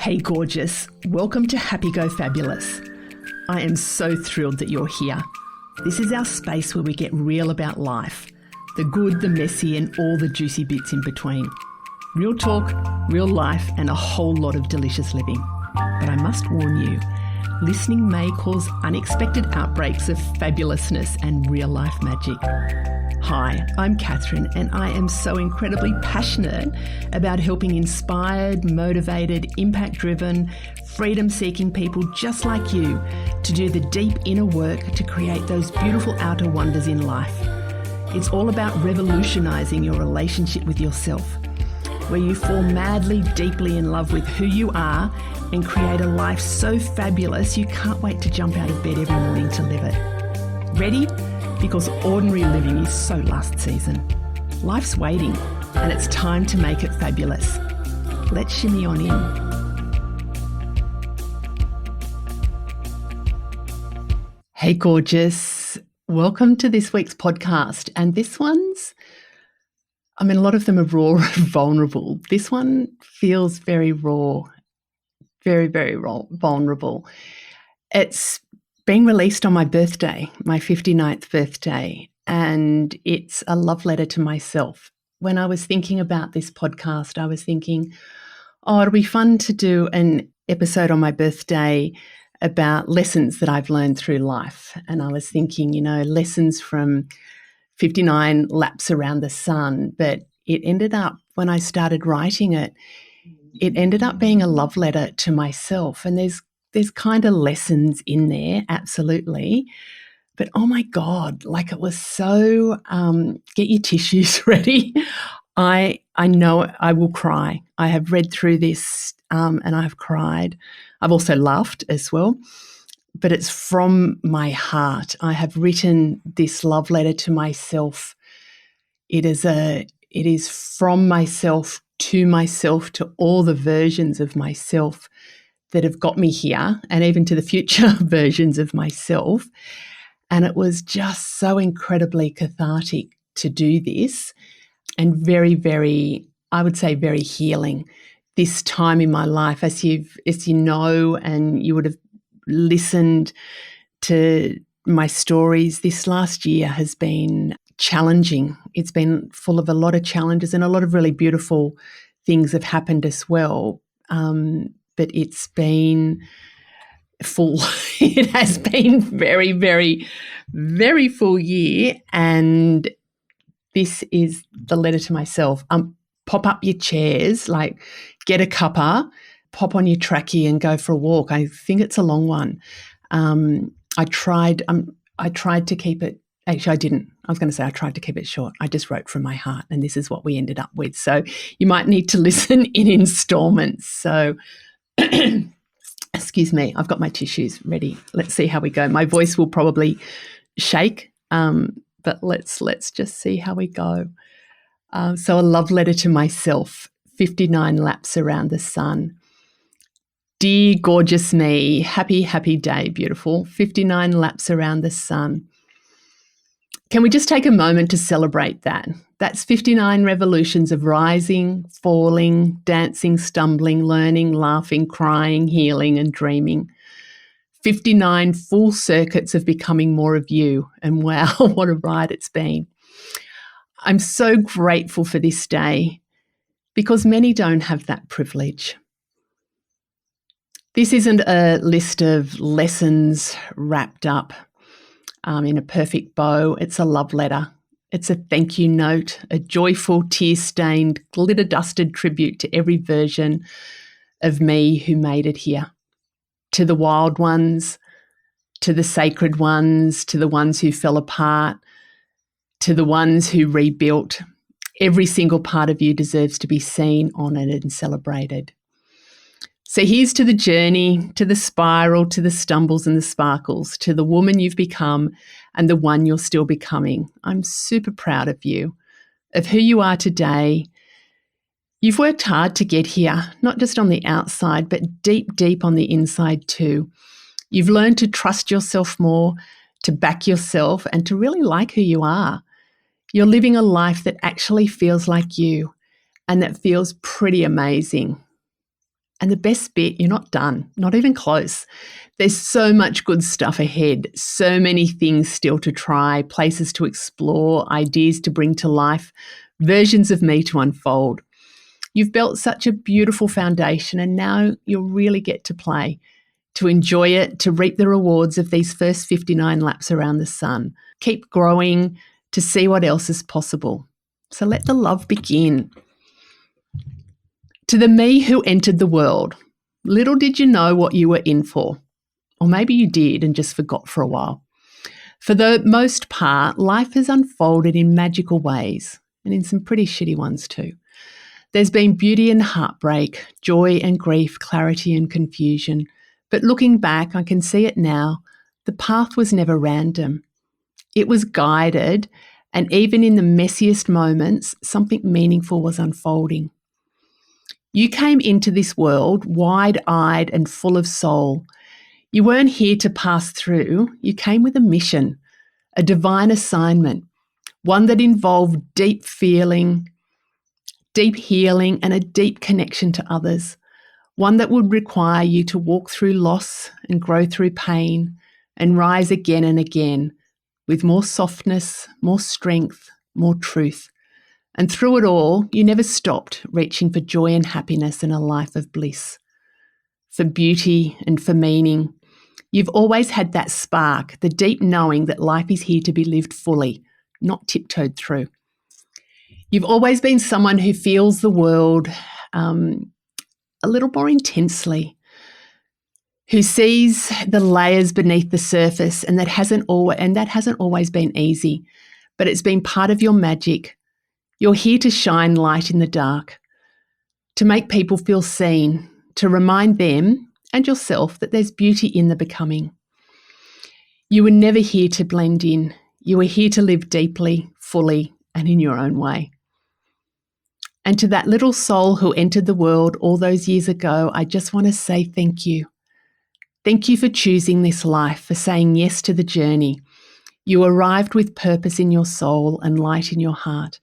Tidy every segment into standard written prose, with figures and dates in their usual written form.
Hey gorgeous, welcome to Happy Go Fabulous. I am so thrilled that you're here. This is our space where we get real about life, the good, the messy and all the juicy bits in between. Real talk, real life and a whole lot of delicious living. But I must warn you, listening may cause unexpected outbreaks of fabulousness and real life magic. Hi, I'm Catherine and I am so incredibly passionate about helping inspired, motivated, impact-driven, freedom-seeking people just like you to do the deep inner work to create those beautiful outer wonders in life. It's all about revolutionising your relationship with yourself, where you fall madly, deeply in love with who you are and create a life so fabulous you can't wait to jump out of bed every morning to live it. Ready? Because ordinary living is so last season. Life's waiting and it's time to make it fabulous. Let's shimmy on in. Hey gorgeous, welcome to this week's podcast. And this one's, a lot of them are raw and vulnerable. This one feels very raw, very, very raw, vulnerable. It's being released on my birthday, my 59th birthday, and it's a love letter to myself. When I was thinking about this podcast, I was thinking, it'll be fun to do an episode on my birthday about lessons that I've learned through life. And I was thinking, lessons from 59 laps around the sun, but it ended up, when I started writing it, it ended up being a love letter to myself. And there's kind of lessons in there, absolutely. But oh my God, like it was so, get your tissues ready. I know I will cry. I have read through this and I've cried. I've also laughed as well, but it's from my heart. I have written this love letter to myself. It is from myself to all the versions of myself that have got me here and even to the future versions of myself. And it was just so incredibly cathartic to do this and very, very, I would say very healing this time in my life. As you know, and you would have listened to my stories, this last year has been challenging. It's been full of a lot of challenges and a lot of really beautiful things have happened as well. But it's been full. It has been very, very, very full year. And this is the letter to myself. Pop up your chairs, like get a cuppa, pop on your trackie and go for a walk. I think it's a long one. I tried to keep it. Actually, I didn't. I was going to say I tried to keep it short. I just wrote from my heart, and this is what we ended up with. So you might need to listen in installments. So excuse me, I've got my tissues ready. Let's see how we go. My voice will probably shake, but let's just see how we go. So a love letter to myself, 59 laps around the sun. Dear gorgeous me, happy, happy day, beautiful. 59 laps around the sun. Can we just take a moment to celebrate that? That's 59 revolutions of rising, falling, dancing, stumbling, learning, laughing, crying, healing and dreaming. 59 full circuits of becoming more of you. And wow, what a ride it's been. I'm so grateful for this day because many don't have that privilege. This isn't a list of lessons wrapped up in a perfect bow. It's a love letter. It's a thank you note, a joyful, tear-stained, glitter-dusted tribute to every version of me who made it here. To the wild ones, to the sacred ones, to the ones who fell apart, to the ones who rebuilt. Every single part of you deserves to be seen, honoured and celebrated. So here's to the journey, to the spiral, to the stumbles and the sparkles, to the woman you've become and the one you're still becoming. I'm super proud of you, of who you are today. You've worked hard to get here, not just on the outside, but deep, deep on the inside too. You've learned to trust yourself more, to back yourself and to really like who you are. You're living a life that actually feels like you and that feels pretty amazing. And the best bit, you're not done, not even close. There's so much good stuff ahead, so many things still to try, places to explore, ideas to bring to life, versions of me to unfold. You've built such a beautiful foundation, and now you'll really get to play, to enjoy it, to reap the rewards of these first 59 laps around the sun. Keep growing to see what else is possible. So let the love begin. To the me who entered the world, little did you know what you were in for. Or maybe you did and just forgot for a while. For the most part, life has unfolded in magical ways, and in some pretty shitty ones too. There's been beauty and heartbreak, joy and grief, clarity and confusion. But looking back, I can see it now. The path was never random. It was guided, and even in the messiest moments, something meaningful was unfolding. You came into this world wide-eyed and full of soul. You weren't here to pass through. You came with a mission, a divine assignment, one that involved deep feeling, deep healing, and a deep connection to others, one that would require you to walk through loss and grow through pain and rise again and again with more softness, more strength, more truth. And through it all, you never stopped reaching for joy and happiness in a life of bliss, for beauty and for meaning. You've always had that spark, the deep knowing that life is here to be lived fully, not tiptoed through. You've always been someone who feels the world a little more intensely, who sees the layers beneath the surface, and that hasn't always been easy, but it's been part of your magic. You're here to shine light in the dark, to make people feel seen, to remind them and yourself that there's beauty in the becoming. You were never here to blend in. You were here to live deeply, fully, and in your own way. And to that little soul who entered the world all those years ago, I just want to say thank you. Thank you for choosing this life, for saying yes to the journey. You arrived with purpose in your soul and light in your heart,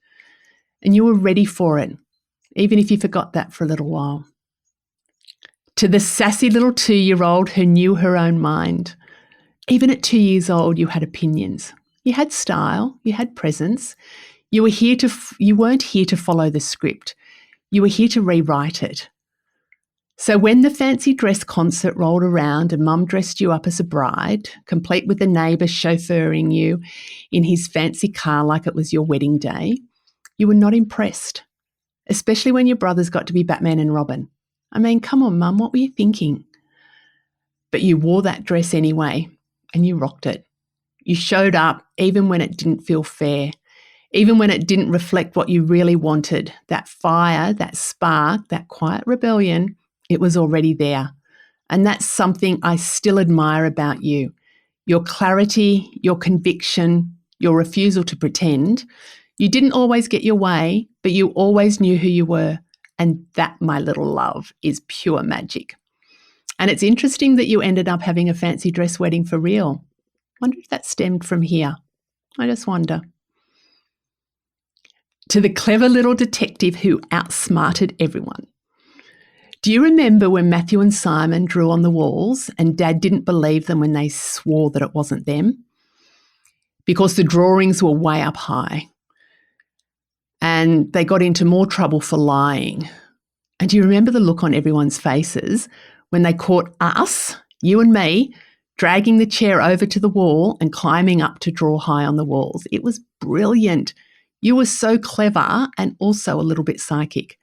and you were ready for it, even if you forgot that for a little while. To the sassy little 2-year-old who knew her own mind, even at 2 years old, you had opinions. You had style, you had presence. You weren't here to follow the script. You were here to rewrite it. So when the fancy dress concert rolled around and Mum dressed you up as a bride, complete with the neighbour chauffeuring you in his fancy car like it was your wedding day, you were not impressed, especially when your brothers got to be Batman and Robin. I mean, come on, Mum, what were you thinking? But you wore that dress anyway, and you rocked it. You showed up even when it didn't feel fair, even when it didn't reflect what you really wanted. That fire, that spark, that quiet rebellion, it was already there. And that's something I still admire about you. Your clarity, your conviction, your refusal to pretend. You didn't always get your way, but you always knew who you were. And that, my little love, is pure magic. And it's interesting that you ended up having a fancy dress wedding for real. Wonder if that stemmed from here. I just wonder. To the clever little detective who outsmarted everyone. Do you remember when Matthew and Simon drew on the walls and Dad didn't believe them when they swore that it wasn't them? Because the drawings were way up high and they got into more trouble for lying. And do you remember the look on everyone's faces when they caught us, you and me, dragging the chair over to the wall and climbing up to draw high on the walls? It was brilliant. You were so clever and also a little bit psychic,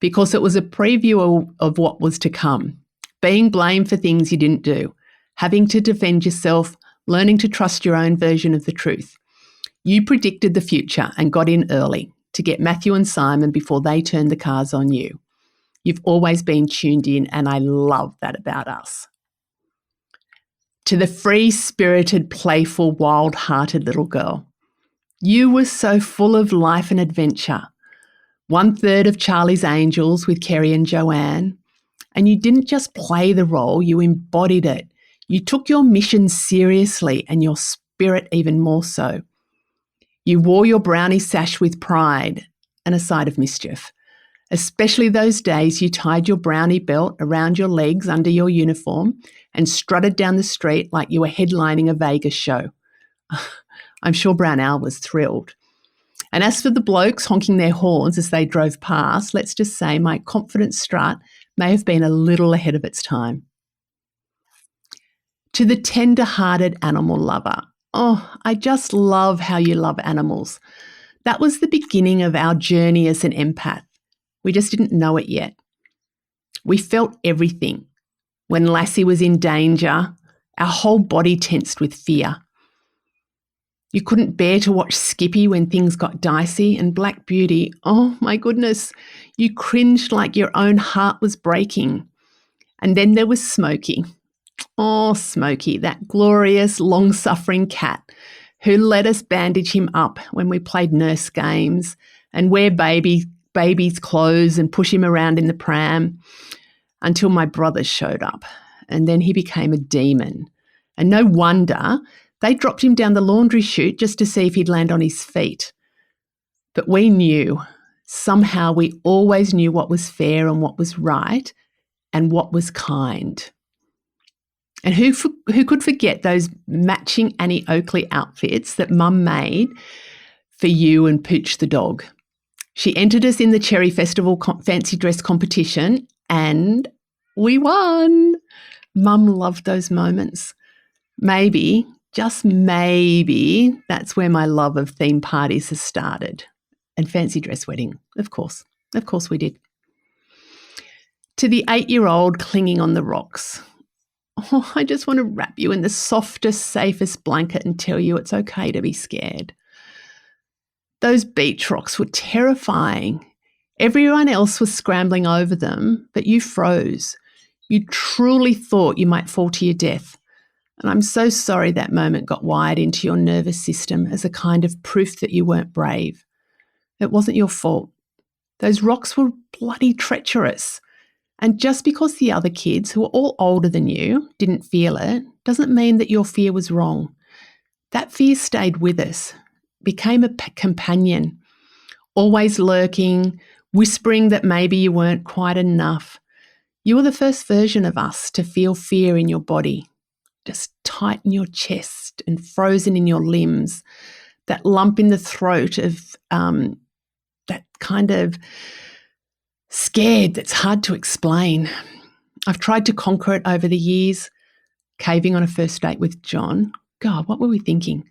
because it was a preview of what was to come. Being blamed for things you didn't do, having to defend yourself, learning to trust your own version of the truth. You predicted the future and got in early to get Matthew and Simon before they turned the cars on you. You've always been tuned in, and I love that about us. To the free-spirited, playful, wild-hearted little girl. You were so full of life and adventure. 1/3 of Charlie's Angels with Kerry and Joanne. And you didn't just play the role, you embodied it. You took your mission seriously and your spirit even more so. You wore your brownie sash with pride and a side of mischief. especially those days you tied your brownie belt around your legs under your uniform and strutted down the street like you were headlining a Vegas show. I'm sure Brown Al was thrilled. And as for the blokes honking their horns as they drove past, let's just say my confident strut may have been a little ahead of its time. To the tender-hearted animal lover, oh, I just love how you love animals. That was the beginning of our journey as an empath. We just didn't know it yet. We felt everything. When Lassie was in danger, our whole body tensed with fear. You couldn't bear to watch Skippy when things got dicey, and Black Beauty, oh my goodness, you cringed like your own heart was breaking. And then there was Smokey. Oh, Smokey, that glorious, long-suffering cat who let us bandage him up when we played nurse games and wear baby's clothes and push him around in the pram until my brothers showed up. And then he became a demon. And no wonder they dropped him down the laundry chute just to see if he'd land on his feet. But we knew. Somehow we always knew what was fair and what was right and what was kind. And who could forget those matching Annie Oakley outfits that Mum made for you and Pooch the dog? She entered us in the Cherry Festival fancy dress competition and we won. Mum loved those moments. Maybe, just maybe, that's where my love of theme parties has started. And fancy dress wedding, of course. Of course we did. To the 8-year-old clinging on the rocks. Oh, I just want to wrap you in the softest, safest blanket and tell you it's okay to be scared. Those beach rocks were terrifying. Everyone else was scrambling over them, but you froze. You truly thought you might fall to your death. And I'm so sorry that moment got wired into your nervous system as a kind of proof that you weren't brave. It wasn't your fault. Those rocks were bloody treacherous. And just because the other kids, who were all older than you, didn't feel it, doesn't mean that your fear was wrong. That fear stayed with us, became a companion, always lurking, whispering that maybe you weren't quite enough. You were the first version of us to feel fear in your body, just tight in your chest and frozen in your limbs, that lump in the throat of that kind of scared that's hard to explain. I've tried to conquer it over the years, caving on a first date with John. God, what were we thinking?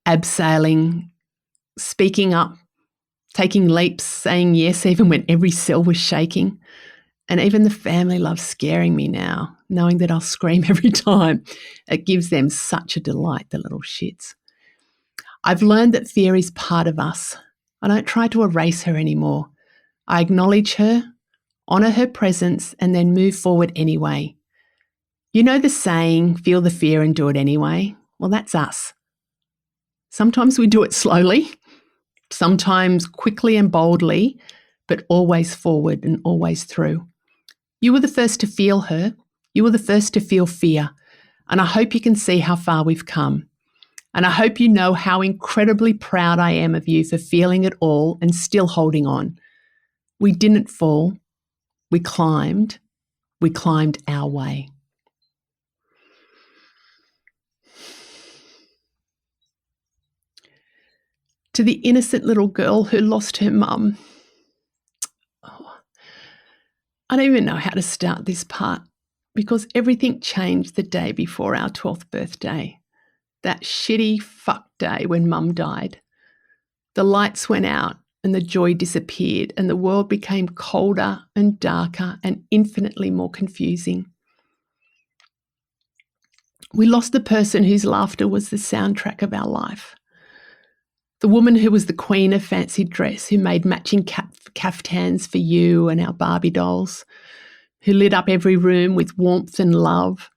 Abseiling, speaking up, taking leaps, saying yes even when every cell was shaking. And even the family loves scaring me now, knowing that I'll scream every time. It gives them such a delight, the little shits. I've learned that fear is part of us. I don't try to erase her anymore. I acknowledge her, honour her presence, and then move forward anyway. You know the saying, feel the fear and do it anyway? Well, that's us. Sometimes we do it slowly, sometimes quickly and boldly, but always forward and always through. You were the first to feel her. You were the first to feel fear. And I hope you can see how far we've come. And I hope you know how incredibly proud I am of you for feeling it all and still holding on. We didn't fall. We climbed our way. To the innocent little girl who lost her mum. Oh, I don't even know how to start this part because everything changed the day before our 12th birthday. That shitty fuck day when Mum died. The lights went out and the joy disappeared and the world became colder and darker and infinitely more confusing. We lost the person whose laughter was the soundtrack of our life. The woman who was the queen of fancy dress, who made matching caftans for you and our Barbie dolls, who lit up every room with warmth and love.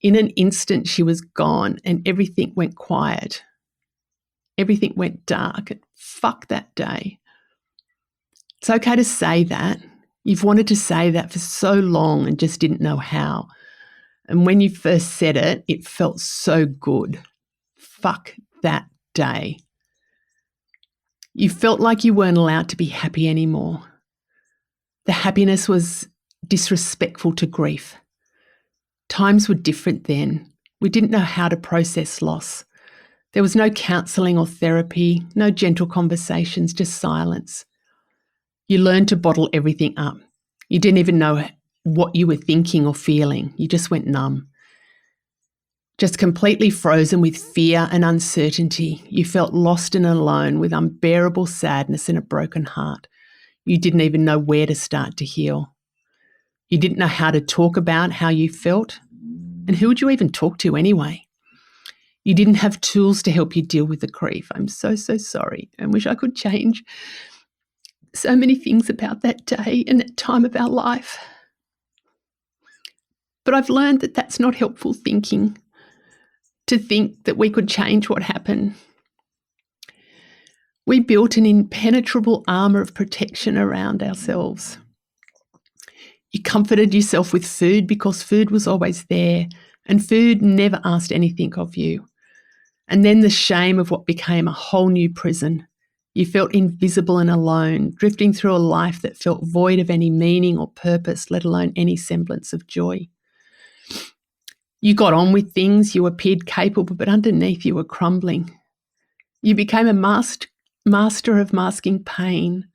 In an instant, she was gone and everything went quiet. Everything went dark. Fuck that day. It's okay to say that. You've wanted to say that for so long and just didn't know how. And when you first said it, it felt so good. Fuck that day. You felt like you weren't allowed to be happy anymore. The happiness was disrespectful to grief. Times were different then. We didn't know how to process loss. There was no counselling or therapy, no gentle conversations, just silence. You learned to bottle everything up. You didn't even know what you were thinking or feeling. You just went numb. Just completely frozen with fear and uncertainty. You felt lost and alone with unbearable sadness and a broken heart. You didn't even know where to start to heal. You didn't know how to talk about how you felt. And who would you even talk to anyway? You didn't have tools to help you deal with the grief. I'm so, so sorry. I wish I could change so many things about that day and that time of our life. But I've learned that that's not helpful thinking, to think that we could change what happened. We built an impenetrable armour of protection around ourselves. You comforted yourself with food because food was always there, and food never asked anything of you. And then the shame of what became a whole new prison. You felt invisible and alone, drifting through a life that felt void of any meaning or purpose, let alone any semblance of joy. You got on with things, you appeared capable, but underneath you were crumbling. You became a master of masking pain,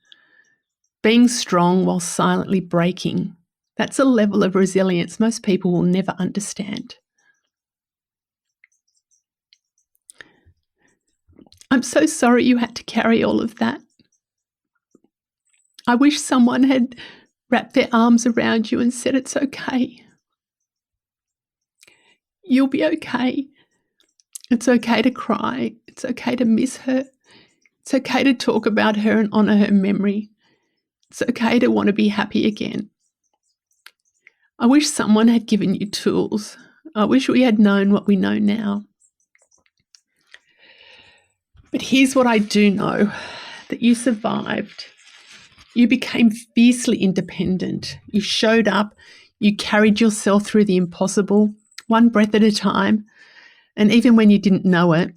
being strong while silently breaking. That's a level of resilience most people will never understand. I'm so sorry you had to carry all of that. I wish someone had wrapped their arms around you and said it's okay. You'll be okay. It's okay to cry. It's okay to miss her. It's okay to talk about her and honour her memory. It's okay to want to be happy again. I wish someone had given you tools. I wish we had known what we know now. But here's what I do know, that you survived. You became fiercely independent. You showed up. You carried yourself through the impossible, one breath at a time. And even when you didn't know it,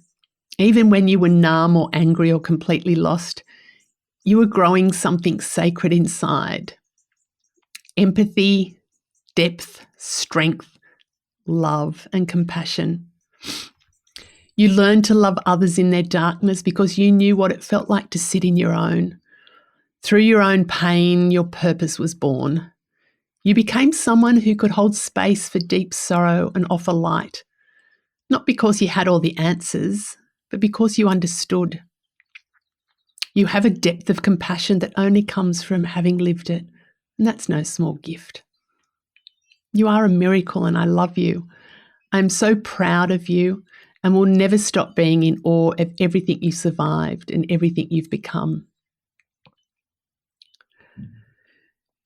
even when you were numb or angry or completely lost, you were growing something sacred inside. Empathy, depth, strength, love, and compassion. You learned to love others in their darkness because you knew what it felt like to sit in your own. Through your own pain, your purpose was born. You became someone who could hold space for deep sorrow and offer light, not because you had all the answers, but because you understood. You have a depth of compassion that only comes from having lived it, and that's no small gift. You are a miracle, and I love you. I'm so proud of you and will never stop being in awe of everything you survived and everything you've become.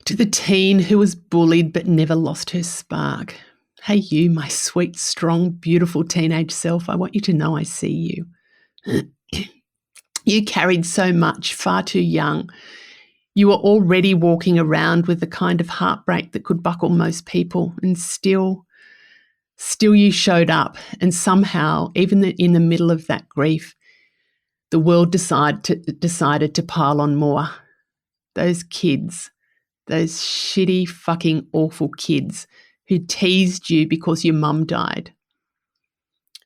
To the teen who was bullied but never lost her spark. Hey you, my sweet, strong, beautiful teenage self, I want you to know I see you. You carried so much far too young. You were already walking around with the kind of heartbreak that could buckle most people, and still you showed up, and somehow, even in the middle of that grief, the world decided to pile on more. Those kids, those shitty, fucking awful kids who teased you because your mum died,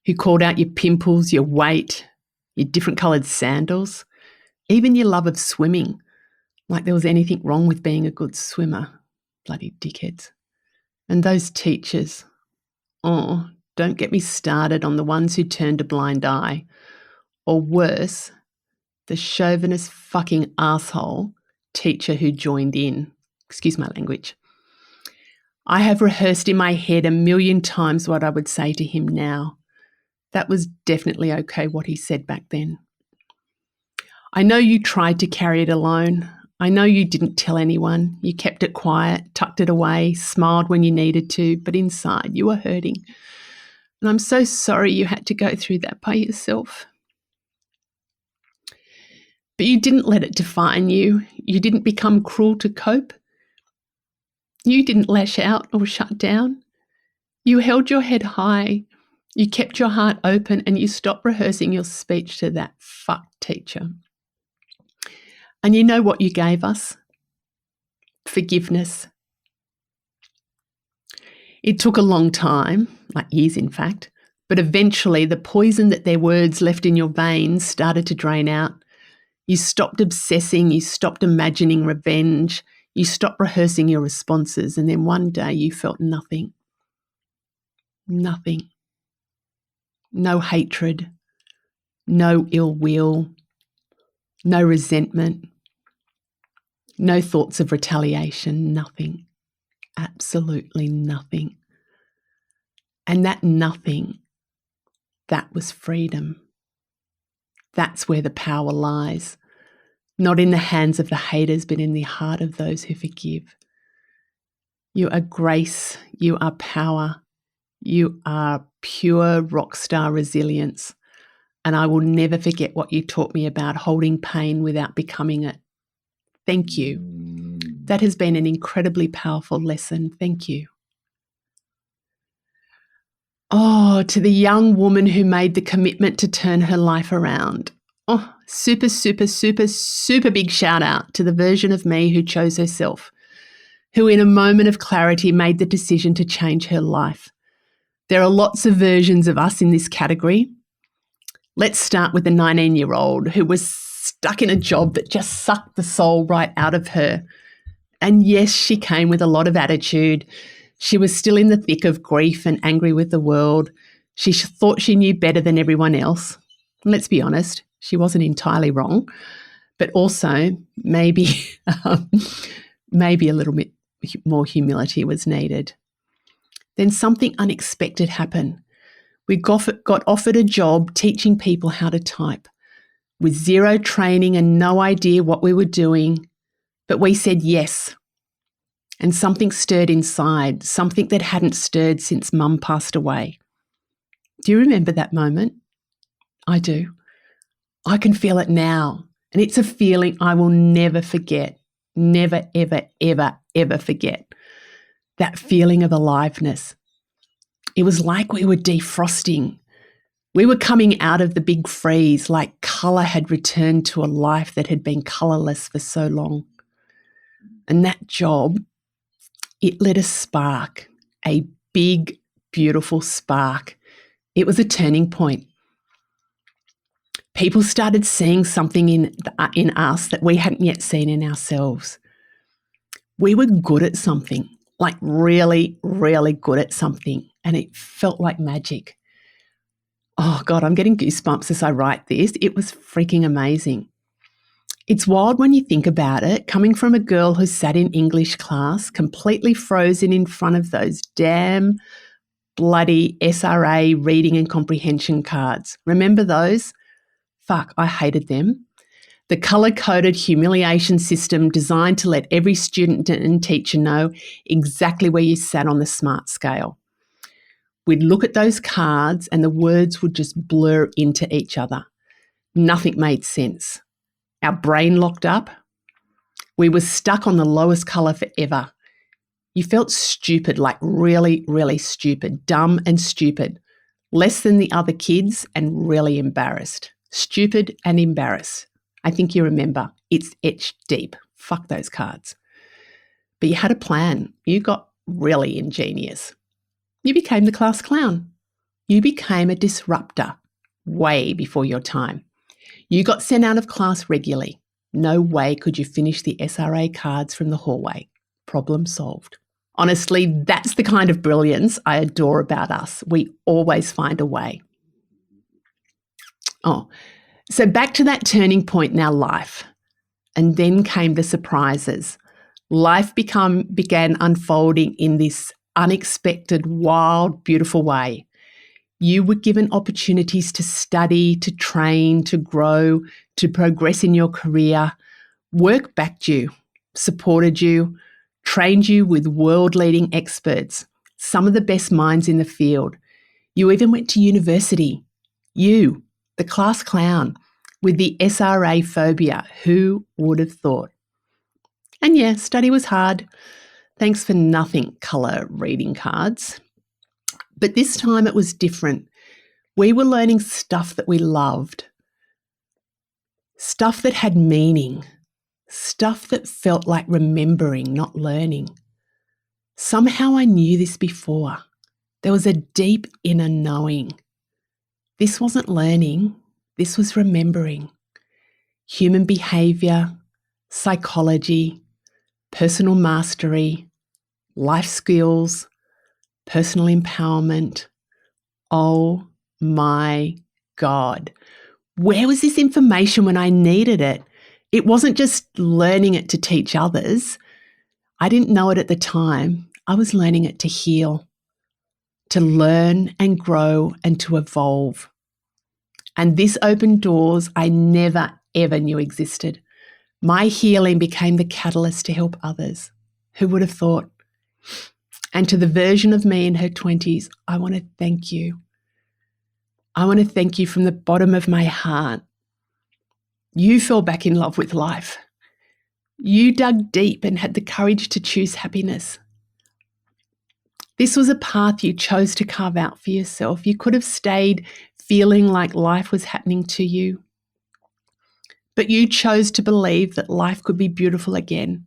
who called out your pimples, your weight, your different coloured sandals, even your love of swimming, like there was anything wrong with being a good swimmer. Bloody dickheads. And those teachers, oh, don't get me started on the ones who turned a blind eye. Or worse, the chauvinist fucking asshole teacher who joined in. Excuse my language. I have rehearsed in my head 1,000,000 times what I would say to him now. That was definitely okay what he said back then. I know you tried to carry it alone. I know you didn't tell anyone. You kept it quiet, tucked it away, smiled when you needed to, but inside you were hurting. And I'm so sorry you had to go through that by yourself. But you didn't let it define you. You didn't become cruel to cope. You didn't lash out or shut down. You held your head high. You kept your heart open, and you stopped rehearsing your speech to that fuck teacher. And you know what you gave us? forgiveness. It took a long time, like years in fact, but eventually the poison that their words left in your veins started to drain out. You stopped obsessing, you stopped imagining revenge, you stopped rehearsing your responses, and then one day you felt nothing. Nothing. No hatred, no ill will, no resentment, no thoughts of retaliation, nothing. Absolutely nothing. And that nothing, that was freedom. That's where the power lies. Not in the hands of the haters, but in the heart of those who forgive. You are grace, you are power, you are pure rock star resilience. And I will never forget what you taught me about holding pain without becoming it. Thank you. That has been an incredibly powerful lesson. Thank you. Oh, to the young woman who made the commitment to turn her life around. Oh, super, super, super, super big shout out to the version of me who chose herself, who in a moment of clarity made the decision to change her life. There are lots of versions of us in this category. Let's start with the 19-year-old who was stuck in a job that just sucked the soul right out of her. And yes, she came with a lot of attitude. She was still in the thick of grief and angry with the world. She thought she knew better than everyone else. And let's be honest, she wasn't entirely wrong, but also maybe, maybe a little bit more humility was needed. Then something unexpected happened. We got offered a job teaching people how to type with zero training and no idea what we were doing, but we said yes. And something stirred inside, something that hadn't stirred since Mum passed away. Do you remember that moment? I do. I can feel it now. And it's a feeling I will never forget. Never, ever, ever, ever forget. That feeling of aliveness. It was like we were defrosting. We were coming out of the big freeze, like colour had returned to a life that had been colourless for so long. And that job, it lit a spark, a big, beautiful spark. It was a turning point. People started seeing something in us that we hadn't yet seen in ourselves. We were good at something, like really, really good at something, and it felt like magic. Oh God, I'm getting goosebumps as I write this. It was freaking amazing. It's wild when you think about it, coming from a girl who sat in English class, completely frozen in front of those damn bloody SRA reading and comprehension cards. Remember those? Fuck, I hated them. The colour-coded humiliation system designed to let every student and teacher know exactly where you sat on the SMART scale. We'd look at those cards and the words would just blur into each other. Nothing made sense. Our brain locked up. We were stuck on the lowest colour forever. You felt stupid, like really, really stupid, dumb and stupid, less than the other kids and really embarrassed. Stupid and embarrassed. I think you remember. It's etched deep. Fuck those cards. But you had a plan. You got really ingenious. You became the class clown. You became a disruptor way before your time. You got sent out of class regularly. No way could you finish the SRA cards from the hallway. Problem solved. Honestly, that's the kind of brilliance I adore about us. We always find a way. Oh, so back to that turning point in our life. And then came the surprises. Life began unfolding in this unexpected, wild, beautiful way. You were given opportunities to study, to train, to grow, to progress in your career. Work backed you, supported you, trained you with world-leading experts, some of the best minds in the field. You even went to university. You, the class clown, with the SRA phobia. Who would have thought? And yeah, study was hard. Thanks for nothing, colour reading cards. But this time it was different. We were learning stuff that we loved, stuff that had meaning, stuff that felt like remembering, not learning. Somehow I knew this before. There was a deep inner knowing. This wasn't learning, this was remembering. Human behaviour, psychology, personal mastery, life skills, personal empowerment. Oh my God. Where was this information when I needed it? It wasn't just learning it to teach others. I didn't know it at the time. I was learning it to heal, to learn and grow and to evolve. And this opened doors I never, ever knew existed. My healing became the catalyst to help others. Who would have thought? And to the version of me in her 20s, I want to thank you. I want to thank you from the bottom of my heart. You fell back in love with life. You dug deep and had the courage to choose happiness. This was a path you chose to carve out for yourself. You could have stayed feeling like life was happening to you, but you chose to believe that life could be beautiful again.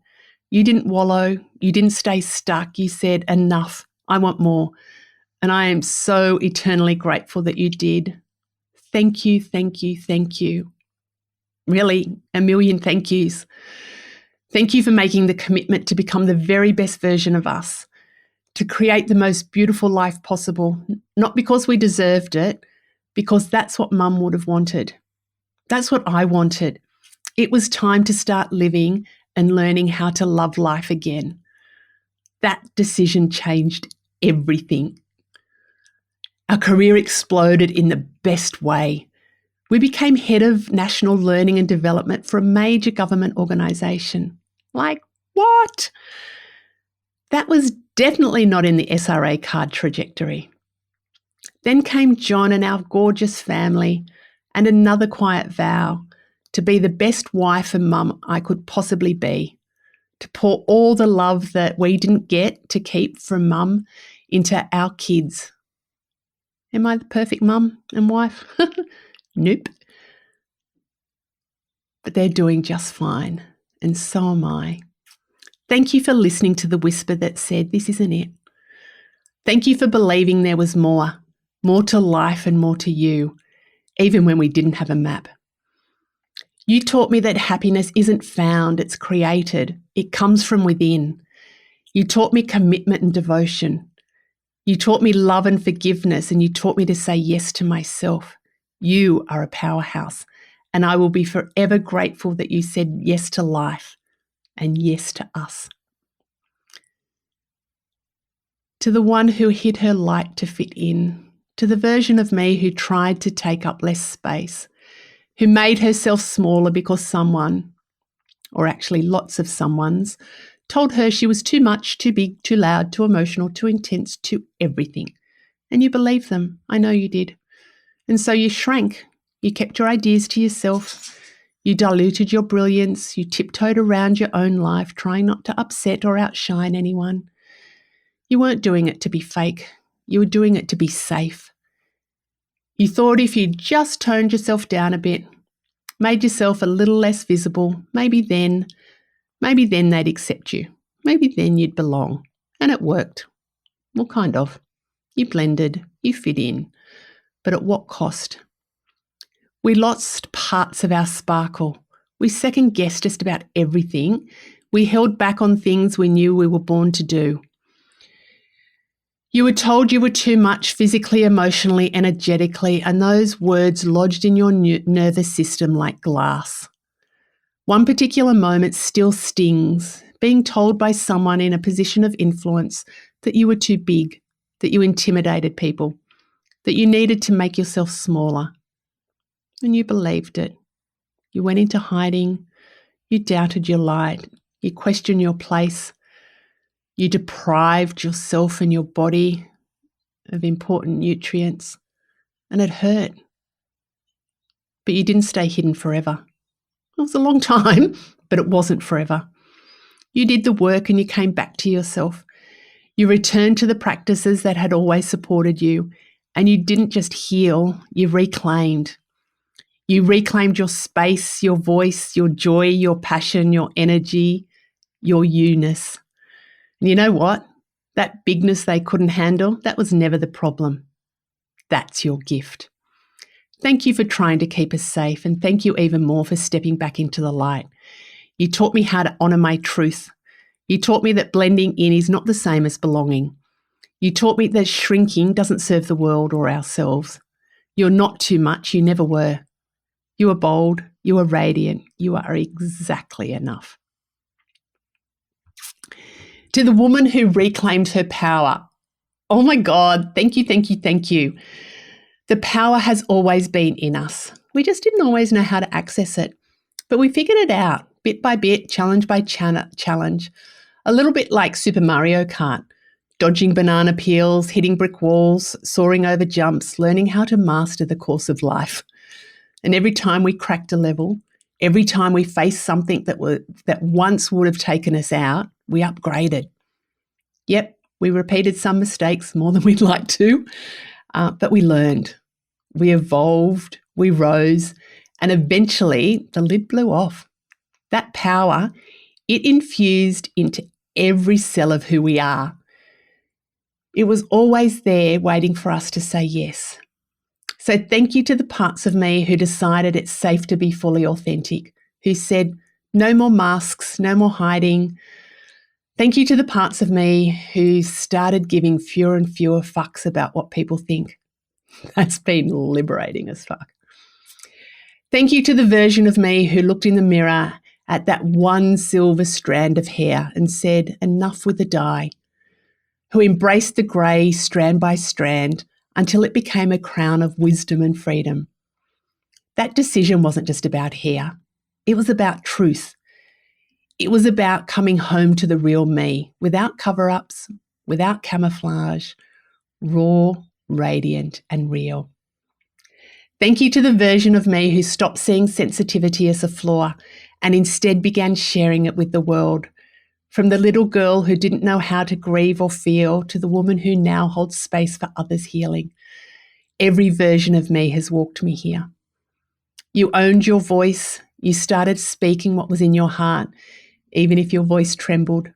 You didn't wallow. You didn't stay stuck. You said, enough. I want more. And I am so eternally grateful that you did. Thank you, thank you, thank you. Really, a million thank yous. Thank you for making the commitment to become the very best version of us, to create the most beautiful life possible, not because we deserved it, because that's what Mum would have wanted. That's what I wanted. It was time to start living and learning how to love life again. That decision changed everything. Our career exploded in the best way. We became head of national learning and development for a major government organisation. Like, what? That was definitely not in the SRA card trajectory. Then came John and our gorgeous family, and another quiet vow to be the best wife and mum I could possibly be, to pour all the love that we didn't get to keep from Mum into our kids. Am I the perfect mum and wife? Nope. But they're doing just fine, and so am I. Thank you for listening to the whisper that said, this isn't it. Thank you for believing there was more to life and more to you, even when we didn't have a map. You taught me that happiness isn't found, it's created. It comes from within. You taught me commitment and devotion. You taught me love and forgiveness, and you taught me to say yes to myself. You are a powerhouse, and I will be forever grateful that you said yes to life and yes to us. To the one who hid her light to fit in, to the version of me who tried to take up less space, who made herself smaller because someone, or actually lots of someones, told her she was too much, too big, too loud, too emotional, too intense, too everything. And you believed them. I know you did. And so you shrank. You kept your ideas to yourself. You diluted your brilliance. You tiptoed around your own life, trying not to upset or outshine anyone. You weren't doing it to be fake. You were doing it to be safe. You thought if you just toned yourself down a bit, made yourself a little less visible, maybe then they'd accept you. Maybe then you'd belong. And it worked. Well, kind of. You blended, you fit in. But at what cost? We lost parts of our sparkle. We second-guessed just about everything. We held back on things we knew we were born to do. You were told you were too much physically, emotionally, energetically, and those words lodged in your nervous system like glass. One particular moment still stings, being told by someone in a position of influence that you were too big, that you intimidated people, that you needed to make yourself smaller. And you believed it. You went into hiding. You doubted your light. You questioned your place. You deprived yourself and your body of important nutrients. And it hurt. But you didn't stay hidden forever. It was a long time, but it wasn't forever. You did the work and you came back to yourself. You returned to the practices that had always supported you, and you didn't just heal, you reclaimed. You reclaimed your space, your voice, your joy, your passion, your energy, your you-ness. And you know what? That bigness they couldn't handle, that was never the problem. That's your gift. Thank you for trying to keep us safe, and thank you even more for stepping back into the light. You taught me how to honour my truth. You taught me that blending in is not the same as belonging. You taught me that shrinking doesn't serve the world or ourselves. You're not too much, you never were. You are bold, you are radiant, you are exactly enough. To the woman who reclaimed her power, oh my God, thank you, thank you, thank you. The power has always been in us. We just didn't always know how to access it. But we figured it out, bit by bit, challenge by challenge, a little bit like Super Mario Kart, dodging banana peels, hitting brick walls, soaring over jumps, learning how to master the course of life. And every time we cracked a level, every time we faced something that once would have taken us out, we upgraded. Yep, we repeated some mistakes more than we'd like to, but we learned. We evolved, we rose, and eventually the lid blew off. That power, it infused into every cell of who we are. It was always there waiting for us to say yes. So thank you to the parts of me who decided it's safe to be fully authentic, who said, no more masks, no more hiding. Thank you to the parts of me who started giving fewer and fewer fucks about what people think. That's been liberating as fuck. Thank you to the version of me who looked in the mirror at that one silver strand of hair and said, enough with the dye, who embraced the grey strand by strand until it became a crown of wisdom and freedom. That decision wasn't just about hair. It was about truth. It was about coming home to the real me, without cover-ups, without camouflage, raw, radiant, and real. Thank you to the version of me who stopped seeing sensitivity as a flaw and instead began sharing it with the world. From the little girl who didn't know how to grieve or feel to the woman who now holds space for others' healing. Every version of me has walked me here. You owned your voice. You started speaking what was in your heart, even if your voice trembled.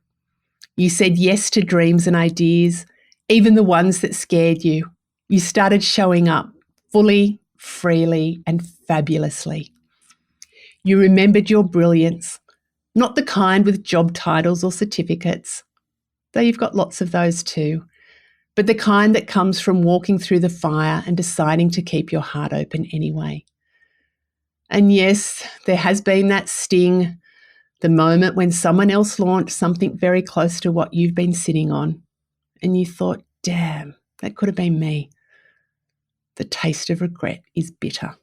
You said yes to dreams and ideas, even the ones that scared you. You started showing up fully, freely, and fabulously. You remembered your brilliance, not the kind with job titles or certificates, though you've got lots of those too, but the kind that comes from walking through the fire and deciding to keep your heart open anyway. And yes, there has been that sting, the moment when someone else launched something very close to what you've been sitting on, and you thought, damn, that could have been me. The taste of regret is bitter.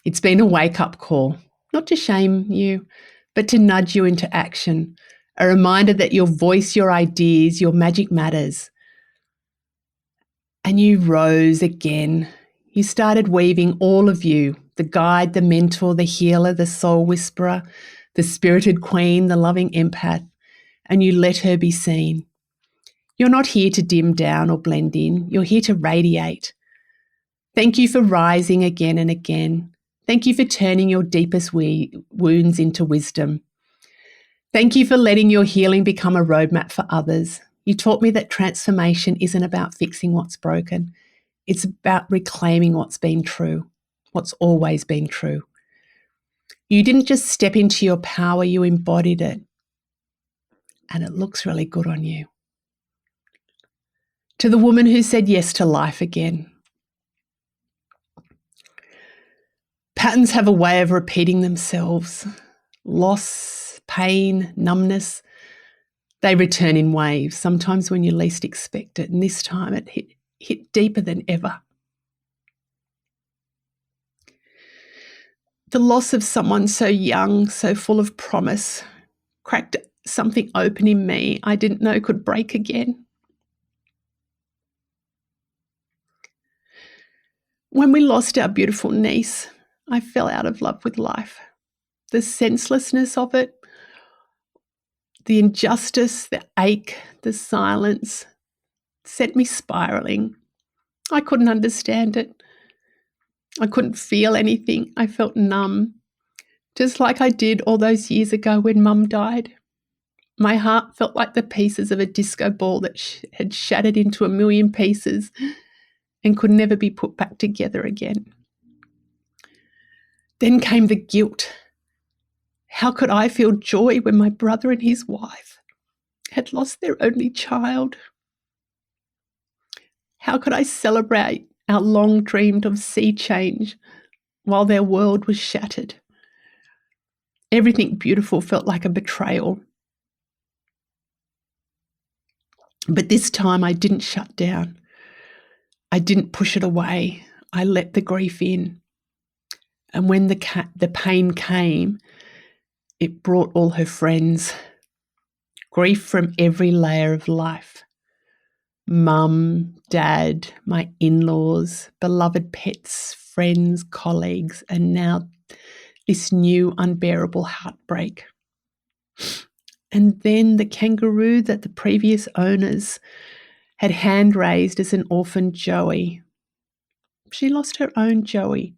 It's been a wake-up call, not to shame you, but to nudge you into action, a reminder that your voice, your ideas, your magic matters. And you rose again. You started weaving all of you, the guide, the mentor, the healer, the soul whisperer, the spirited queen, the loving empath, and you let her be seen. You're not here to dim down or blend in. You're here to radiate. Thank you for rising again and again. Thank you for turning your deepest wounds into wisdom. Thank you for letting your healing become a roadmap for others. You taught me that transformation isn't about fixing what's broken. It's about reclaiming what's been true, what's always been true. You didn't just step into your power, you embodied it. And it looks really good on you. To the woman who said yes to life again. Patterns have a way of repeating themselves. Loss, pain, numbness, they return in waves, sometimes when you least expect it. And this time it hit deeper than ever. The loss of someone so young, so full of promise, cracked something open in me I didn't know could break again. When we lost our beautiful niece, I fell out of love with life. The senselessness of it, the injustice, the ache, the silence sent me spiraling. I couldn't understand it. I couldn't feel anything. I felt numb, just like I did all those years ago when Mum died. My heart felt like the pieces of a disco ball that had shattered into a million pieces and could never be put back together again. Then came the guilt. How could I feel joy when my brother and his wife had lost their only child? How could I celebrate our long dreamed of sea change while their world was shattered? Everything beautiful felt like a betrayal. But this time I didn't shut down. I didn't push it away. I let the grief in. And when the pain came, it brought all her friends. Grief from every layer of life. Mum, dad, my in-laws, beloved pets, friends, colleagues, and now this new unbearable heartbreak. And then the kangaroo that the previous owners had hand-raised as an orphan Joey. She lost her own Joey,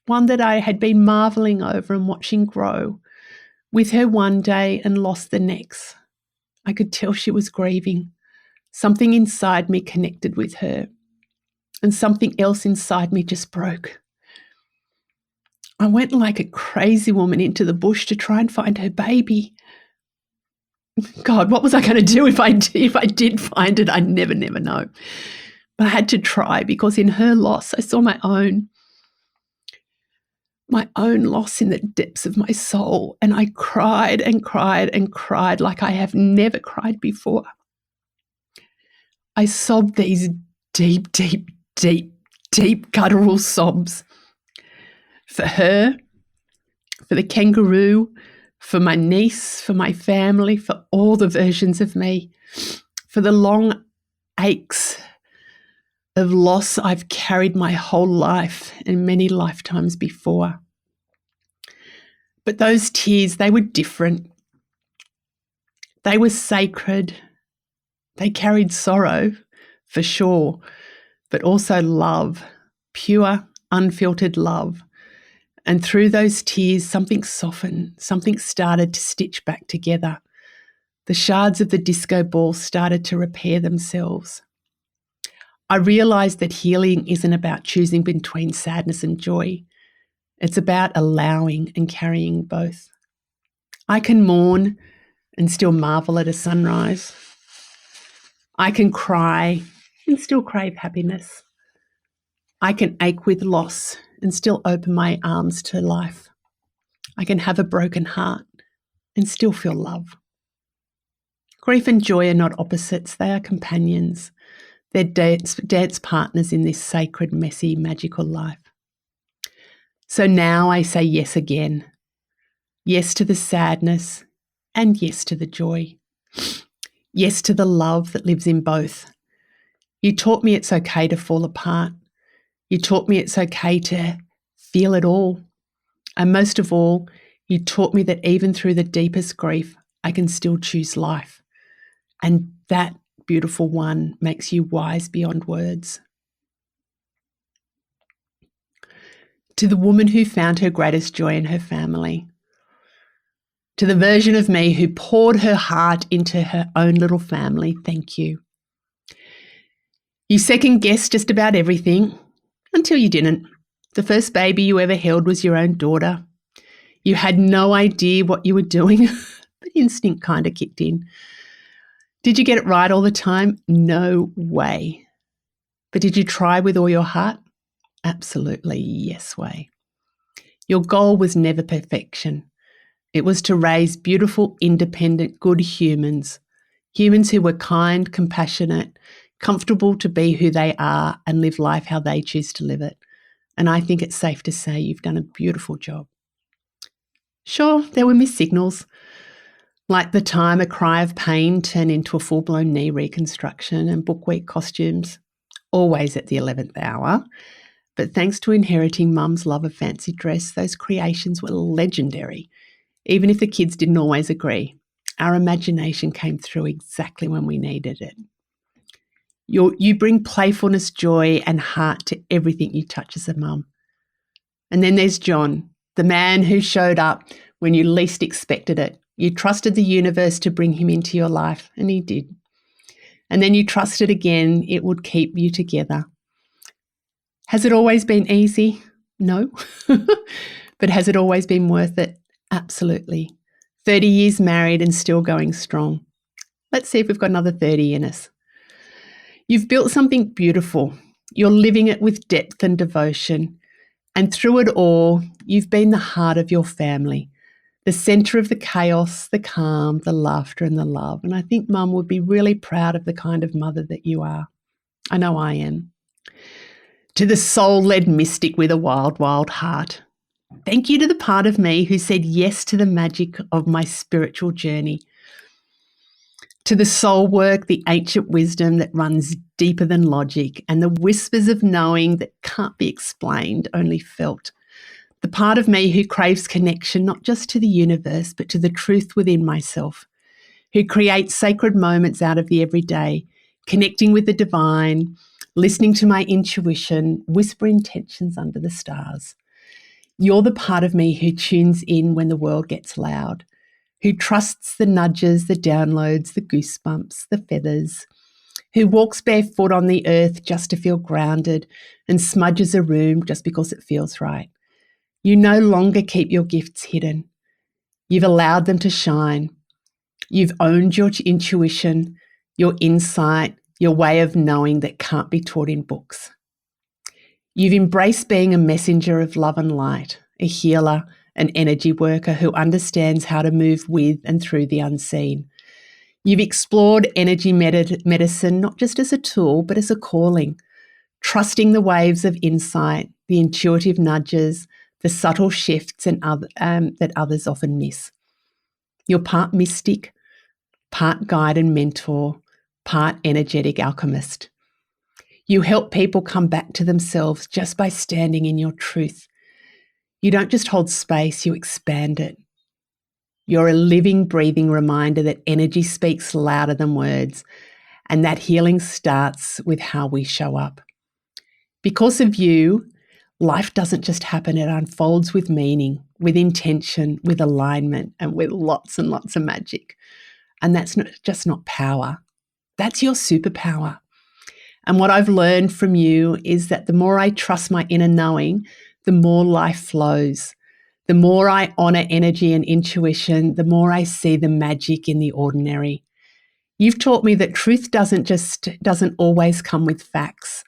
one that I had been marvelling over and watching grow, with her one day and lost the next. I could tell she was grieving. Something inside me connected with her, and something else inside me just broke. I went like a crazy woman into the bush to try and find her baby. God, what was I going to do if I did find it? I never know. But I had to try, because in her loss, I saw my own loss in the depths of my soul. And I cried and cried and cried like I have never cried before. I sobbed these deep, deep, deep, deep guttural sobs for her, for the kangaroo, for my niece, for my family, for all the versions of me, for the long aches of loss I've carried my whole life and many lifetimes before. But those tears, they were different. They were sacred. They carried sorrow, for sure, but also love, pure, unfiltered love. And through those tears, something softened, something started to stitch back together. The shards of the disco ball started to repair themselves. I realised that healing isn't about choosing between sadness and joy. It's about allowing and carrying both. I can mourn and still marvel at a sunrise. I can cry and still crave happiness. I can ache with loss and still open my arms to life. I can have a broken heart and still feel love. Grief and joy are not opposites, they are companions. They're dance partners in this sacred, messy, magical life. So now I say yes again. Yes to the sadness and yes to the joy. Yes to the love that lives in both. You taught me it's okay to fall apart. You taught me it's okay to feel it all. And most of all, you taught me that even through the deepest grief, I can still choose life. And that, beautiful one, makes you wise beyond words. To the woman who found her greatest joy in her family. To the version of me who poured her heart into her own little family, thank you. You second-guessed just about everything until you didn't. The first baby you ever held was your own daughter. You had no idea what you were doing, but instinct kind of kicked in. Did you get it right all the time? No way. But did you try with all your heart? Absolutely, yes way. Your goal was never perfection. It was to raise beautiful, independent, good humans who were kind, compassionate, comfortable to be who they are and live life how they choose to live it. And I think it's safe to say you've done a beautiful job. Sure, there were missed signals, like the time a cry of pain turned into a full-blown knee reconstruction and book week costumes, always at the 11th hour. But thanks to inheriting Mum's love of fancy dress, those creations were legendary. Even if the kids didn't always agree, our imagination came through exactly when we needed it. You bring playfulness, joy, and heart to everything you touch as a mum. And then there's John, the man who showed up when you least expected it. You trusted the universe to bring him into your life, and he did. And then you trusted again it would keep you together. Has it always been easy? No. But has it always been worth it? Absolutely. 30 years married and still going strong. Let's see if we've got another 30 in us. You've built something beautiful. You're living it with depth and devotion. And through it all, you've been the heart of your family, the centre of the chaos, the calm, the laughter and the love. And I think Mum would be really proud of the kind of mother that you are. I know I am. To the soul-led mystic with a wild, wild heart. Thank you to the part of me who said yes to the magic of my spiritual journey. To the soul work, the ancient wisdom that runs deeper than logic, and the whispers of knowing that can't be explained, only felt. The part of me who craves connection not just to the universe, but to the truth within myself, who creates sacred moments out of the everyday, connecting with the divine, listening to my intuition, whisper intentions under the stars. You're the part of me who tunes in when the world gets loud, who trusts the nudges, the downloads, the goosebumps, the feathers, who walks barefoot on the earth just to feel grounded and smudges a room just because it feels right. You no longer keep your gifts hidden. You've allowed them to shine. You've owned your intuition, your insight, your way of knowing that can't be taught in books. You've embraced being a messenger of love and light, a healer, an energy worker who understands how to move with and through the unseen. You've explored energy medicine not just as a tool, but as a calling, trusting the waves of insight, the intuitive nudges, the subtle shifts that others often miss. You're part mystic, part guide and mentor, part energetic alchemist. You help people come back to themselves just by standing in your truth. You don't just hold space, you expand it. You're a living, breathing reminder that energy speaks louder than words, and that healing starts with how we show up. Because of you, life doesn't just happen, it unfolds with meaning, with intention, with alignment, and with lots and lots of magic. And that's not power. That's your superpower. And what I've learned from you is that the more I trust my inner knowing, the more life flows. The more I honour energy and intuition, the more I see the magic in the ordinary. You've taught me that truth doesn't always come with facts.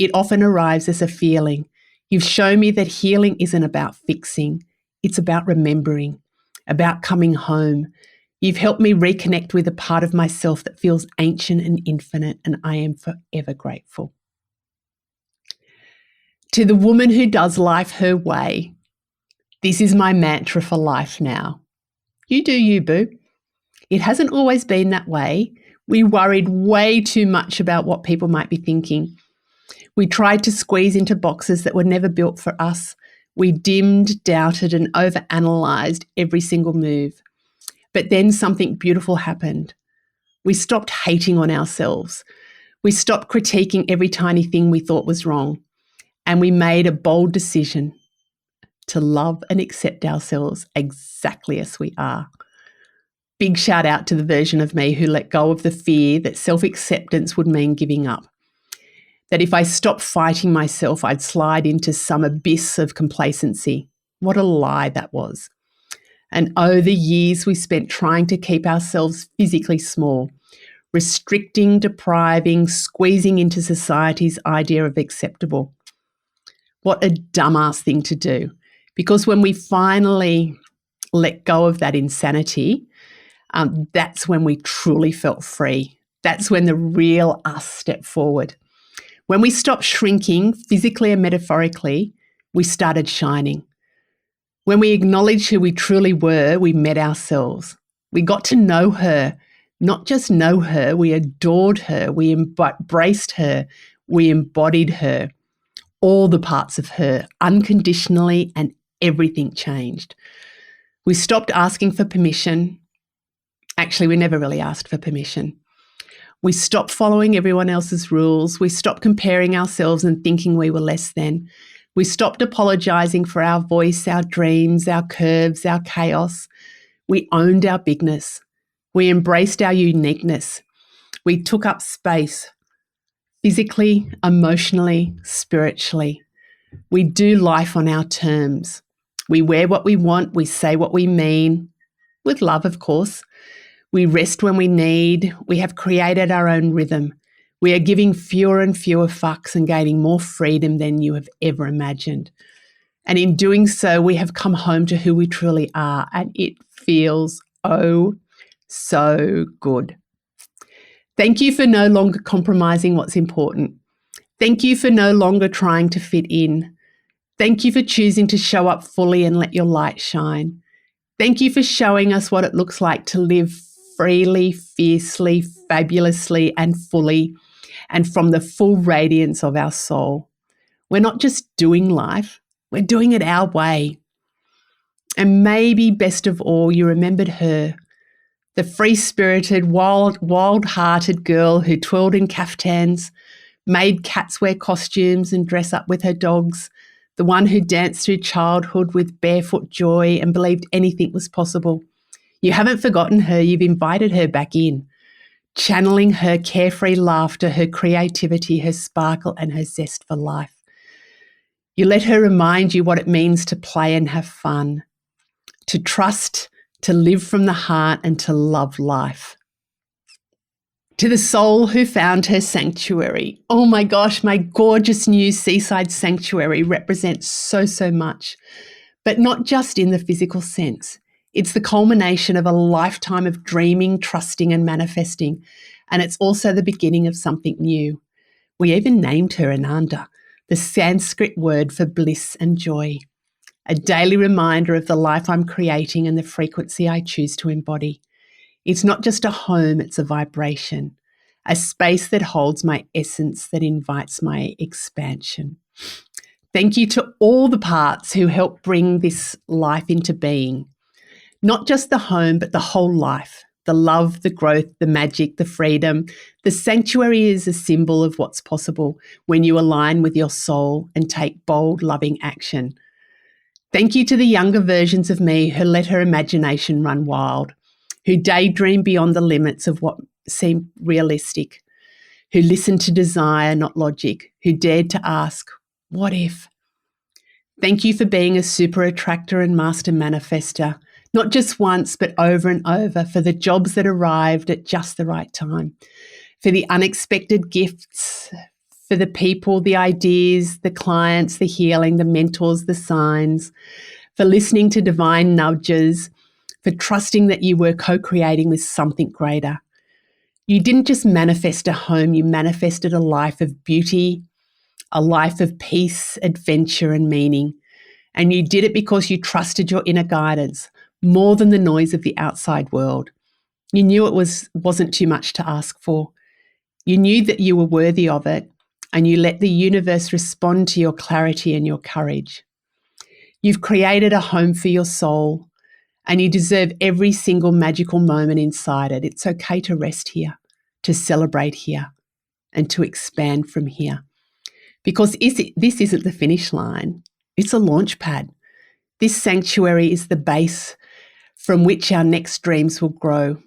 It often arrives as a feeling. You've shown me that healing isn't about fixing. It's about remembering, about coming home. You've helped me reconnect with a part of myself that feels ancient and infinite, and I am forever grateful. To the woman who does life her way, this is my mantra for life now. You do you, boo. It hasn't always been that way. We worried way too much about what people might be thinking. We tried to squeeze into boxes that were never built for us. We dimmed, doubted, and overanalyzed every single move. But then something beautiful happened. We stopped hating on ourselves. We stopped critiquing every tiny thing we thought was wrong. And we made a bold decision to love and accept ourselves exactly as we are. Big shout out to the version of me who let go of the fear that self-acceptance would mean giving up. That if I stopped fighting myself, I'd slide into some abyss of complacency. What a lie that was. And oh, the years we spent trying to keep ourselves physically small, restricting, depriving, squeezing into society's idea of acceptable. What a dumbass thing to do. Because when we finally let go of that insanity, that's when we truly felt free. That's when the real us stepped forward. When we stopped shrinking physically and metaphorically, we started shining. When we acknowledged who we truly were, we met ourselves. We got to know her, not just know her, we adored her, we embraced her, we embodied her, all the parts of her, unconditionally, and everything changed. We stopped asking for permission. Actually, we never really asked for permission. We stopped following everyone else's rules. We stopped comparing ourselves and thinking we were less than. We stopped apologizing for our voice, our dreams, our curves, our chaos. We owned our bigness. We embraced our uniqueness. We took up space, physically, emotionally, spiritually. We do life on our terms. We wear what we want. We say what we mean, with love, of course. We rest when we need. We have created our own rhythm. We are giving fewer and fewer fucks and gaining more freedom than you have ever imagined. And in doing so, we have come home to who we truly are, and it feels oh so good. Thank you for no longer compromising what's important. Thank you for no longer trying to fit in. Thank you for choosing to show up fully and let your light shine. Thank you for showing us what it looks like to live freely, fiercely, fabulously, and fully, and from the full radiance of our soul. We're not just doing life, we're doing it our way. And maybe best of all, you remembered her, the free-spirited, wild-hearted girl who twirled in caftans, made cats wear costumes and dress up with her dogs, the one who danced through childhood with barefoot joy and believed anything was possible. You haven't forgotten her, you've invited her back in, channeling her carefree laughter, her creativity, her sparkle, and her zest for life. You let her remind you what it means to play and have fun, to trust, to live from the heart, and to love life. To the soul who found her sanctuary. Oh my gosh, my gorgeous new seaside sanctuary represents so much, but not just in the physical sense. It's the culmination of a lifetime of dreaming, trusting, and manifesting, and it's also the beginning of something new. We even named her Ananda, the Sanskrit word for bliss and joy, a daily reminder of the life I'm creating and the frequency I choose to embody. It's not just a home, it's a vibration, a space that holds my essence, that invites my expansion. Thank you to all the parts who help bring this life into being. Not just the home, but the whole life, the love, the growth, the magic, the freedom. The sanctuary is a symbol of what's possible when you align with your soul and take bold, loving action. Thank you to the younger versions of me who let her imagination run wild, who daydream beyond the limits of what seemed realistic, who listened to desire, not logic, who dared to ask, what if? Thank you for being a super attractor and master manifester, not just once, but over and over, for the jobs that arrived at just the right time, for the unexpected gifts, for the people, the ideas, the clients, the healing, the mentors, the signs, for listening to divine nudges, for trusting that you were co-creating with something greater. You didn't just manifest a home, you manifested a life of beauty, a life of peace, adventure, and meaning. And you did it because you trusted your inner guidance more than the noise of the outside world. You knew it wasn't too much to ask for. You knew that you were worthy of it, and you let the universe respond to your clarity and your courage. You've created a home for your soul, and you deserve every single magical moment inside it. It's okay to rest here, to celebrate here, and to expand from here. Because this isn't the finish line, it's a launch pad. This sanctuary is the base from which our next dreams will grow.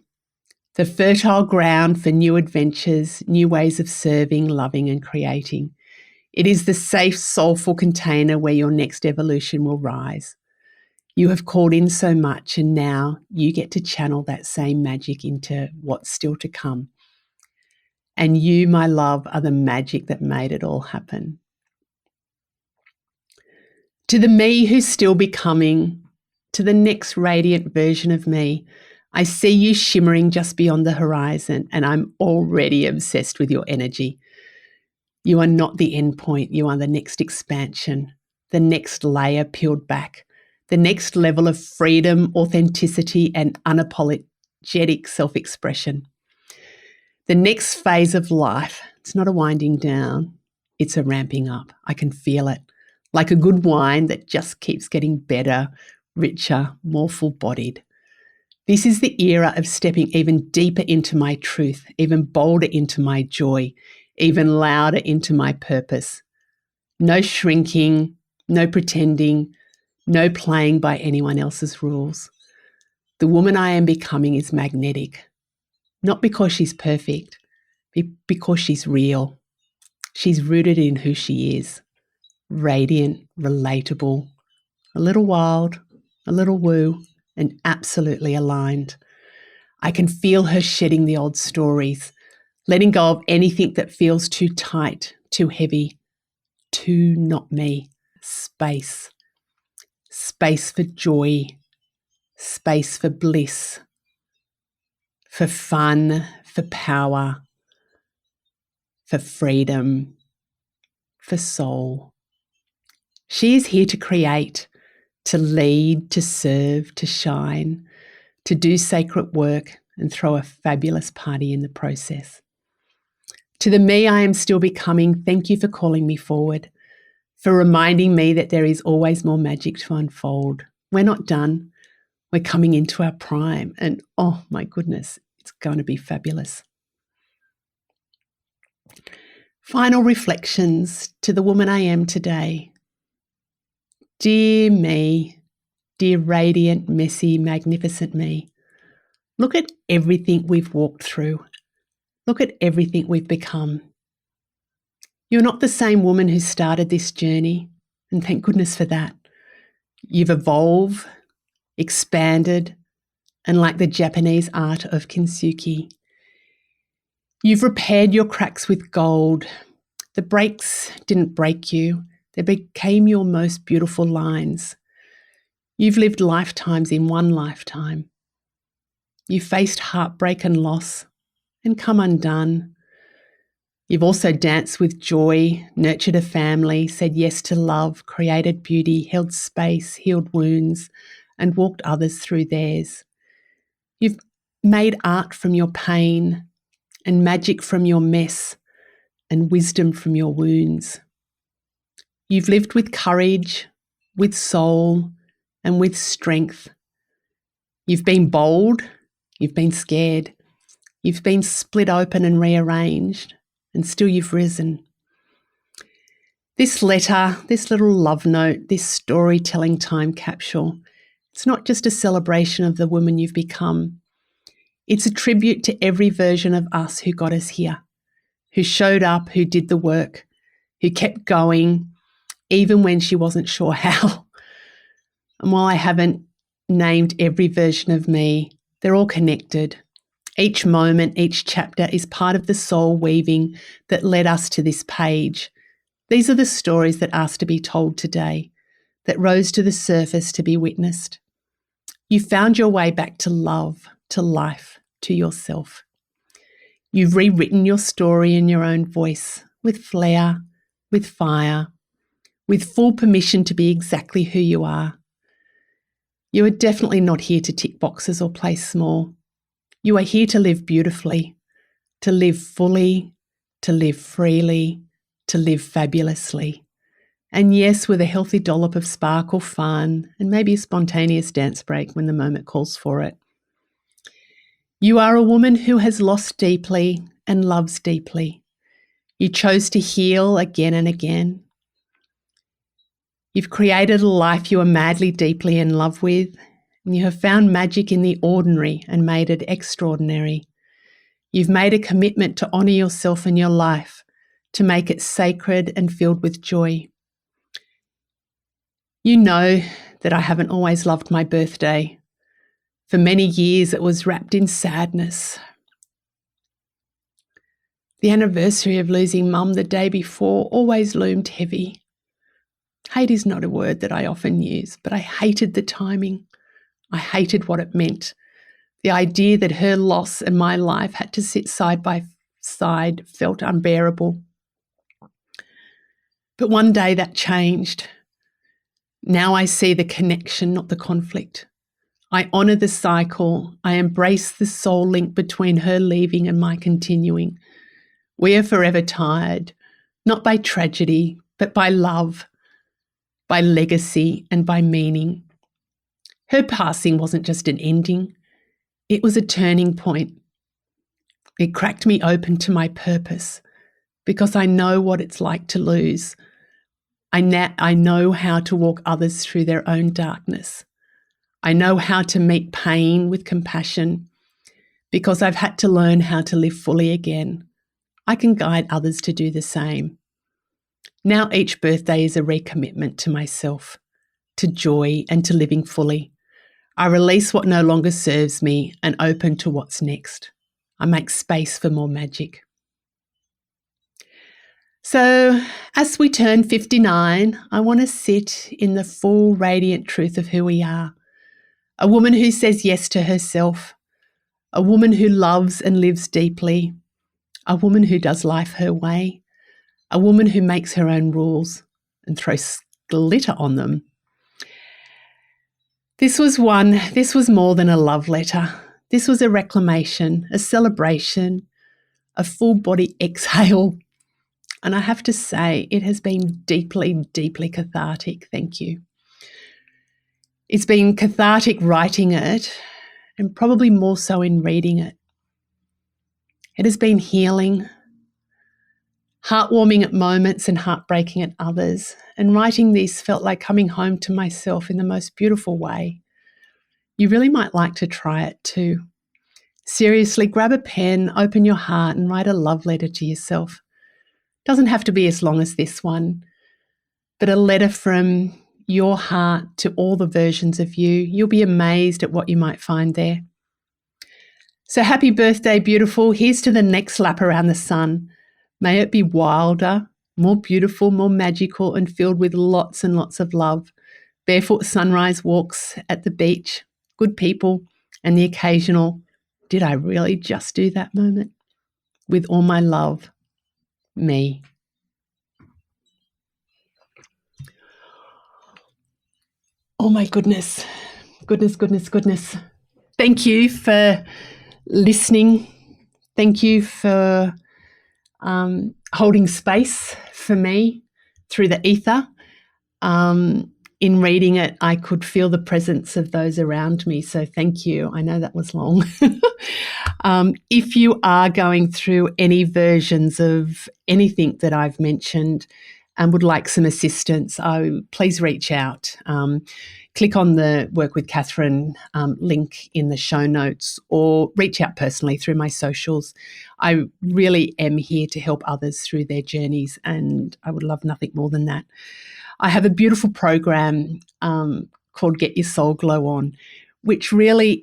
The fertile ground for new adventures, new ways of serving, loving, and creating. It is the safe, soulful container where your next evolution will rise. You have called in so much, and now you get to channel that same magic into what's still to come. And you, my love, are the magic that made it all happen. To the me who's still becoming, to the next radiant version of me, I see you shimmering just beyond the horizon, and I'm already obsessed with your energy. You are not the end point. You are the next expansion, the next layer peeled back, the next level of freedom, authenticity, and unapologetic self-expression. The next phase of life, it's not a winding down, it's a ramping up. I can feel it, like a good wine that just keeps getting better, richer, more full-bodied. This is the era of stepping even deeper into my truth, even bolder into my joy, even louder into my purpose. No shrinking, no pretending, no playing by anyone else's rules. The woman I am becoming is magnetic, not because she's perfect, because she's real. She's rooted in who she is, radiant, relatable, a little wild, a little woo, and absolutely aligned. I can feel her shedding the old stories, letting go of anything that feels too tight, too heavy, too not me. Space. Space for joy, space for bliss, for fun, for power, for freedom, for soul. She is here to create, to lead, to serve, to shine, to do sacred work and throw a fabulous party in the process. To the me I am still becoming, thank you for calling me forward, for reminding me that there is always more magic to unfold. We're not done. We're coming into our prime, and oh my goodness, it's going to be fabulous. Final reflections to the woman I am today. Dear me, dear radiant, messy, magnificent me, look at everything we've walked through. Look at everything we've become. You're not the same woman who started this journey, and thank goodness for that. You've evolved, expanded, and like the Japanese art of kintsugi, you've repaired your cracks with gold. The breaks didn't break you. They became your most beautiful lines. You've lived lifetimes in one lifetime. You faced heartbreak and loss and come undone. You've also danced with joy, nurtured a family, said yes to love, created beauty, held space, healed wounds, and walked others through theirs. You've made art from your pain and magic from your mess and wisdom from your wounds. You've lived with courage, with soul, and with strength. You've been bold, you've been scared, you've been split open and rearranged, and still you've risen. This letter, this little love note, this storytelling time capsule, it's not just a celebration of the woman you've become. It's a tribute to every version of us who got us here, who showed up, who did the work, who kept going, even when she wasn't sure how. And while I haven't named every version of me, they're all connected. Each moment, each chapter is part of the soul weaving that led us to this page. These are the stories that asked to be told today, that rose to the surface to be witnessed. You found your way back to love, to life, to yourself. You've rewritten your story in your own voice, with flair, with fire, with full permission to be exactly who you are. You are definitely not here to tick boxes or play small. You are here to live beautifully, to live fully, to live freely, to live fabulously. And yes, with a healthy dollop of sparkle, fun, and maybe a spontaneous dance break when the moment calls for it. You are a woman who has lost deeply and loves deeply. You chose to heal again and again. You've created a life you are madly, deeply in love with, and you have found magic in the ordinary and made it extraordinary. You've made a commitment to honour yourself and your life, to make it sacred and filled with joy. You know that I haven't always loved my birthday. For many years, it was wrapped in sadness. The anniversary of losing Mum the day before always loomed heavy. Hate is not a word that I often use, but I hated the timing. I hated what it meant. The idea that her loss and my life had to sit side by side felt unbearable. But one day that changed. Now I see the connection, not the conflict. I honour the cycle. I embrace the soul link between her leaving and my continuing. We are forever tired, not by tragedy, but by love, by legacy, and by meaning. Her passing wasn't just an ending. It was a turning point. It cracked me open to my purpose because I know what it's like to lose. I know how to walk others through their own darkness. I know how to meet pain with compassion because I've had to learn how to live fully again. I can guide others to do the same. Now each birthday is a recommitment to myself, to joy and to living fully. I release what no longer serves me and open to what's next. I make space for more magic. So, as we turn 59, I want to sit in the full radiant truth of who we are. A woman who says yes to herself, a woman who loves and lives deeply, a woman who does life her way, a woman who makes her own rules and throws glitter on them. This was more than a love letter. This was a reclamation, a celebration, a full body exhale. And I have to say, it has been deeply, deeply cathartic. Thank you. It's been cathartic writing it, and probably more so in reading it. It has been healing, heartwarming at moments and heartbreaking at others. And writing this felt like coming home to myself in the most beautiful way. You really might like to try it too. Seriously, grab a pen, open your heart, and write a love letter to yourself. Doesn't have to be as long as this one, but a letter from your heart to all the versions of you. You'll be amazed at what you might find there. So happy birthday, beautiful. Here's to the next lap around the sun. May it be wilder, more beautiful, more magical, and filled with lots and lots of love. Barefoot sunrise walks at the beach, good people, and the occasional, did I really just do that moment? With all my love. Me. Oh my goodness. Goodness. Thank you for listening. Thank you for holding space for me through the ether. In reading it, I could feel the presence of those around me. So thank you. I know that was long. If you are going through any versions of anything that I've mentioned and would like some assistance, please reach out. Click on the Work with Catherine link in the show notes, or reach out personally through my socials. I really am here to help others through their journeys, and I would love nothing more than that. I have a beautiful program called Get Your Soul Glow On, which really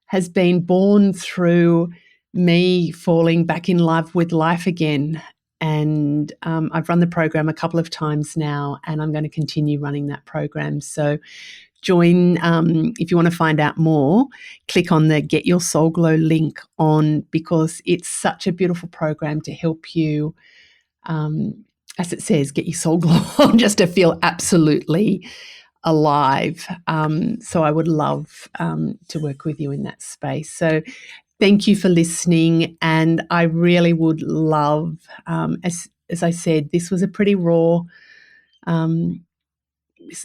has been born through me falling back in love with life again. And I've run the program a couple of times now, and I'm going to continue running that program. So join, if you want to find out more, click on the Get Your Soul Glow link on, because it's such a beautiful program to help you, as it says, get your soul glow on, just to feel absolutely alive. So I would love to work with you in that space. So thank you for listening, and I really would love, as I said, this was a pretty raw,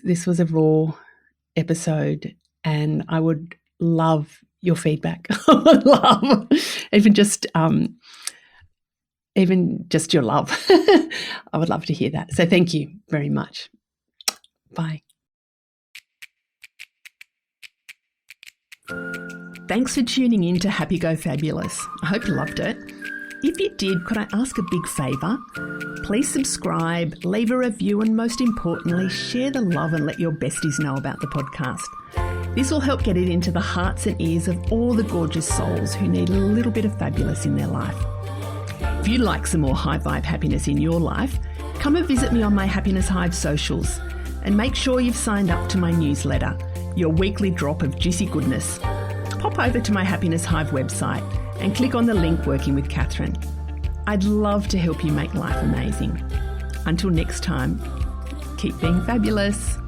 this was a raw episode, and I would love your feedback. I would love even just your love. I would love to hear that. So thank you very much. Bye. Thanks for tuning in to Happy Go Fabulous. I hope you loved it. If you did, could I ask a big favour? Please subscribe, leave a review, and most importantly, share the love and let your besties know about the podcast. This will help get it into the hearts and ears of all the gorgeous souls who need a little bit of fabulous in their life. If you'd like some more high vibe happiness in your life, come and visit me on my Happiness Hive socials, and make sure you've signed up to my newsletter, your weekly drop of juicy goodness. Pop over to my Happiness Hive website and click on the link Working with Catherine. I'd love to help you make life amazing. Until next time, keep being fabulous.